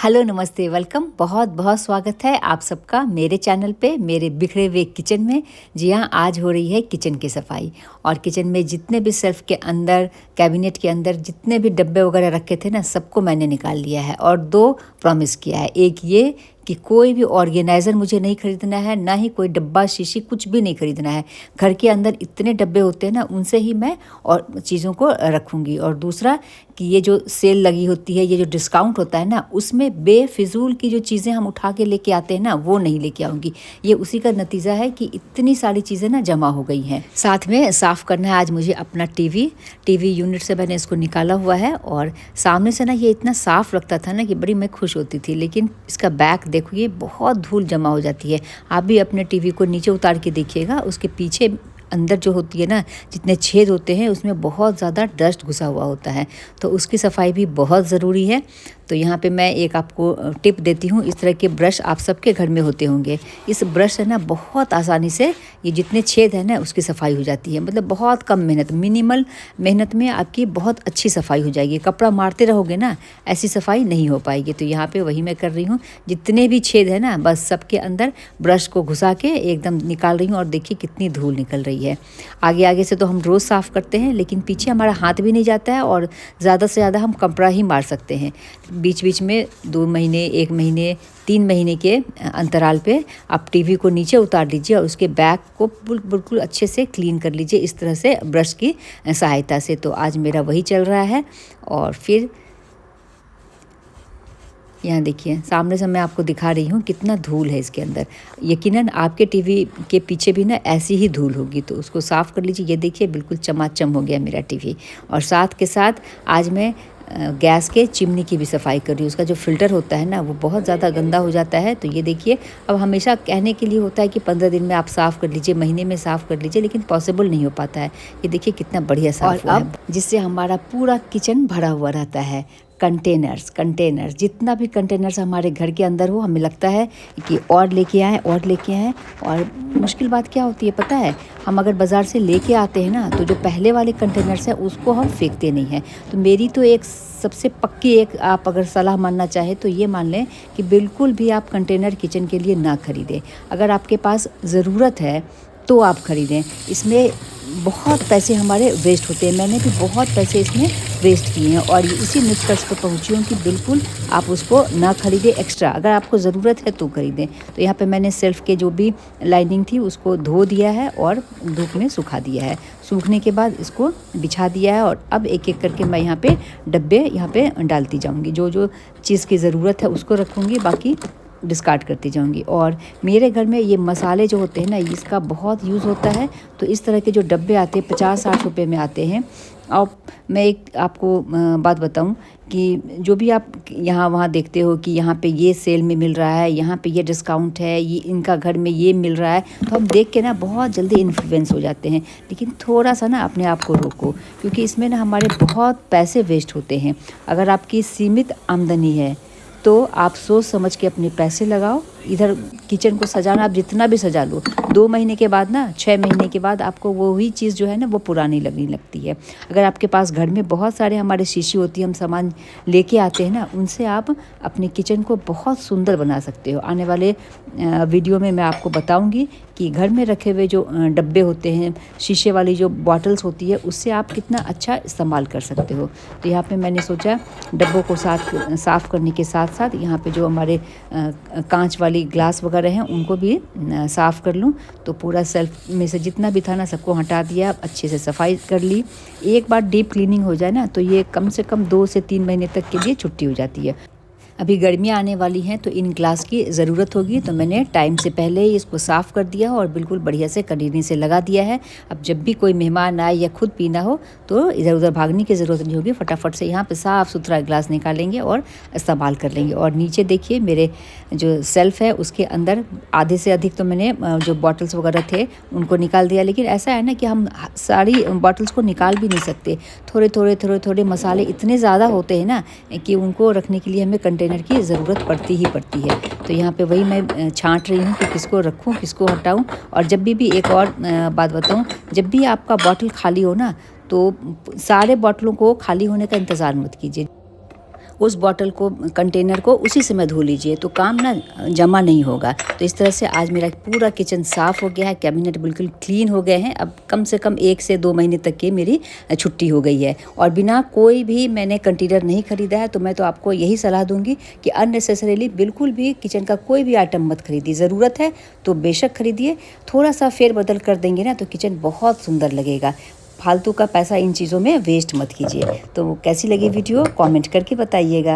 Hello नमस्ते welcome. बहुत बहुत स्वागत है आप सबका मेरे चैनल पे, मेरे बिखरे हुए किचन में। जी हाँ, आज हो रही है किचन की सफाई। और किचन में जितने भी शेल्फ के अंदर, कैबिनेट के अंदर जितने भी डब्बे वगैरह रखे थे ना, सबको मैंने निकाल लिया है और दो प्रॉमिस किया है। एक ये कि कोई भी ऑर्गेनाइज़र मुझे नहीं खरीदना है, ना ही कोई डब्बा शीशी कुछ भी नहीं खरीदना है। घर के अंदर इतने डब्बे होते हैं ना, उनसे ही मैं और चीज़ों को रखूँगी। और दूसरा कि ये जो सेल लगी होती है, ये जो डिस्काउंट होता है ना, उसमें बेफिजूल की जो चीज़ें हम उठा के लेके आते हैं ना, वो नहीं लेके आऊँगी। ये उसी का नतीजा है कि इतनी सारी चीज़ें ना जमा हो गई हैं। साथ में साफ़ करना है आज मुझे अपना टीवी यूनिट से मैंने इसको निकाला हुआ है। और सामने से ना ये इतना साफ़ लगता था ना कि बड़ी मैं खुश होती थी, लेकिन इसका बैक देखो, ये बहुत धूल जमा हो जाती है। आप भी अपने टीवी को नीचे उतार के देखिएगा, उसके पीछे अंदर जो होती है ना, जितने छेद होते हैं उसमें बहुत ज़्यादा डस्ट घुसा हुआ होता है, तो उसकी सफाई भी बहुत ज़रूरी है। तो यहाँ पे मैं एक आपको टिप देती हूँ। इस तरह के ब्रश आप सबके घर में होते होंगे। इस ब्रश से ना बहुत आसानी से ये जितने छेद हैं ना, उसकी सफाई हो जाती है। मतलब बहुत कम मेहनत, मिनिमल मेहनत में आपकी बहुत अच्छी सफाई हो जाएगी। कपड़ा मारते रहोगे ना, ऐसी सफाई नहीं हो पाएगी। तो यहाँ पे वही मैं कर रही हूँ। जितने भी छेद हैं ना, बस सबके अंदर ब्रश को घुसा के एकदम निकाल रही हूँ। और देखिए कितनी धूल निकल रही है। आगे आगे से तो हम रोज़ साफ़ करते हैं, लेकिन पीछे हमारा हाथ भी नहीं जाता है और ज़्यादा से ज़्यादा हम कपड़ा ही मार सकते हैं। बीच बीच में 2 महीने, 1 महीने, 3 महीने के अंतराल पे आप टीवी को नीचे उतार लीजिए और उसके बैक को बिल्कुल अच्छे से क्लीन कर लीजिए, इस तरह से ब्रश की सहायता से। तो आज मेरा वही चल रहा है। और फिर यहाँ देखिए, सामने से मैं आपको दिखा रही हूँ कितना धूल है इसके अंदर। यकीनन आपके टीवी के पीछे भी ना ऐसी ही धूल होगी, तो उसको साफ़ कर लीजिए। ये देखिए बिल्कुल चमाचम हो गया मेरा टीवी। और साथ के साथ आज मैं गैस के चिमनी की भी सफाई कर रही हूँ। उसका जो फ़िल्टर होता है ना, वो बहुत ज़्यादा गंदा हो जाता है। तो ये देखिए, अब हमेशा कहने के लिए होता है कि 15 दिन में आप साफ़ कर लीजिए, महीने में साफ़ कर लीजिए, लेकिन पॉसिबल नहीं हो पाता है। ये देखिए कितना बढ़िया साफ़ हुआ है। अब जिससे हमारा पूरा किचन भरा हुआ रहता है। कंटेनर्स जितना भी कंटेनर्स हमारे घर के अंदर हो, हमें लगता है कि और लेके आएँ। और मुश्किल बात क्या होती है पता है? हम अगर बाज़ार से लेके आते हैं ना, तो जो पहले वाले कंटेनर्स हैं उसको हम फेंकते नहीं हैं। तो मेरी तो एक सबसे पक्की एक आप अगर सलाह मानना चाहे तो ये मान लें कि बिल्कुल भी आप कंटेनर किचन के लिए ना खरीदें। अगर आपके पास ज़रूरत है तो आप खरीदें। इसमें बहुत पैसे हमारे वेस्ट होते हैं। मैंने भी बहुत पैसे इसमें वेस्ट किए हैं और इसी निष्कर्ष पर पहुंची हूँ कि बिल्कुल आप उसको ना खरीदें एक्स्ट्रा। अगर आपको ज़रूरत है तो खरीदें। तो यहाँ पे मैंने सेल्फ़ के जो भी लाइनिंग थी उसको धो दिया है और धूप में सुखा दिया है। सूखने के बाद इसको बिछा दिया है और अब एक एक करके मैं यहाँ पे डब्बे यहाँ पे डालती जाऊँगी। जो जो चीज़ की ज़रूरत है उसको रखूँगी, बाकी डिस्कार्ड करती जाऊंगी। और मेरे घर में ये मसाले जो होते हैं ना, इसका बहुत यूज़ होता है। तो इस तरह के जो डब्बे आते हैं 50-60 रुपये में आते हैं। और मैं एक आपको बात बताऊं कि जो भी आप यहाँ वहाँ देखते हो कि यहाँ पे ये सेल में मिल रहा है, यहाँ पे ये डिस्काउंट है, ये इनका घर में ये मिल रहा है, तो हम देख के ना बहुत जल्दी इन्फ्लुएंस हो जाते हैं। लेकिन थोड़ा सा ना अपने आप को रोको, क्योंकि इसमें ना हमारे बहुत पैसे वेस्ट होते हैं। अगर आपकी सीमित आमदनी है तो आप सोच समझ के अपने पैसे लगाओ। इधर किचन को सजाना आप जितना भी सजा लो, 2 महीने के बाद ना, 6 महीने के बाद आपको वही चीज़ जो है ना, वो पुरानी लगने लगती है। अगर आपके पास घर में बहुत सारे हमारे शीशी होती है, हम सामान लेके आते हैं ना, उनसे आप अपने किचन को बहुत सुंदर बना सकते हो। आने वाले वीडियो में मैं आपको बताऊँगी कि घर में रखे हुए जो डब्बे होते हैं, शीशे वाली जो बॉटल्स होती है, उससे आप कितना अच्छा इस्तेमाल कर सकते हो। तो यहाँ पे मैंने सोचा डब्बों को साफ़ करने के साथ साथ यहाँ पे जो हमारे कांच वाली ग्लास वगैरह हैं उनको भी साफ़ कर लूँ। तो पूरा सेल्फ में से जितना भी था ना, सबको हटा दिया, अच्छे से सफाई कर ली। एक बार डीप क्लीनिंग हो जाए ना, तो ये कम से कम 2 से 3 महीने तक के लिए छुट्टी हो जाती है। अभी गर्मियाँ आने वाली हैं तो इन ग्लास की ज़रूरत होगी, तो मैंने टाइम से पहले ही इसको साफ़ कर दिया और बिल्कुल बढ़िया से कंडीनी से लगा दिया है। अब जब भी कोई मेहमान आए या खुद पीना हो तो इधर उधर भागने की ज़रूरत नहीं होगी। फटाफट से यहाँ पे साफ़ सुथरा ग्लास निकालेंगे और इस्तेमाल कर लेंगे। और नीचे देखिए मेरे जो सेल्फ़ है उसके अंदर आधे से अधिक तो मैंने जो बॉटल्स वगैरह थे उनको निकाल दिया। लेकिन ऐसा है ना कि हम सारी बॉटल्स को निकाल भी नहीं सकते। थोड़े मसाले इतने ज़्यादा होते हैं ना कि उनको रखने के लिए हमें कंटेनर की ज़रूरत पड़ती ही पड़ती है। तो यहाँ पे वही मैं छांट रही हूँ कि किसको रखूँ, किसको हटाऊँ। और जब भी एक और बात बताऊँ, जब भी आपका बॉटल खाली हो ना, तो सारे बॉटलों को खाली होने का इंतज़ार मत कीजिए। उस बॉटल को, कंटेनर को उसी समय धो लीजिए, तो काम ना जमा नहीं होगा। तो इस तरह से आज मेरा पूरा किचन साफ़ हो गया है, कैबिनेट बिल्कुल क्लीन हो गए हैं। अब कम से कम 1 से 2 महीने तक की मेरी छुट्टी हो गई है, और बिना कोई भी मैंने कंटेनर नहीं खरीदा है। तो मैं तो आपको यही सलाह दूंगी कि अननेसेसरीली बिल्कुल भी किचन का कोई भी आइटम मत खरीदिए। ज़रूरत है तो बेशक खरीदिए, थोड़ा सा फेरबदल कर देंगे ना तो किचन बहुत सुंदर लगेगा। फालतू का पैसा इन चीज़ों में वेस्ट मत कीजिए। तो कैसी लगी वीडियो कमेंट करके बताइएगा।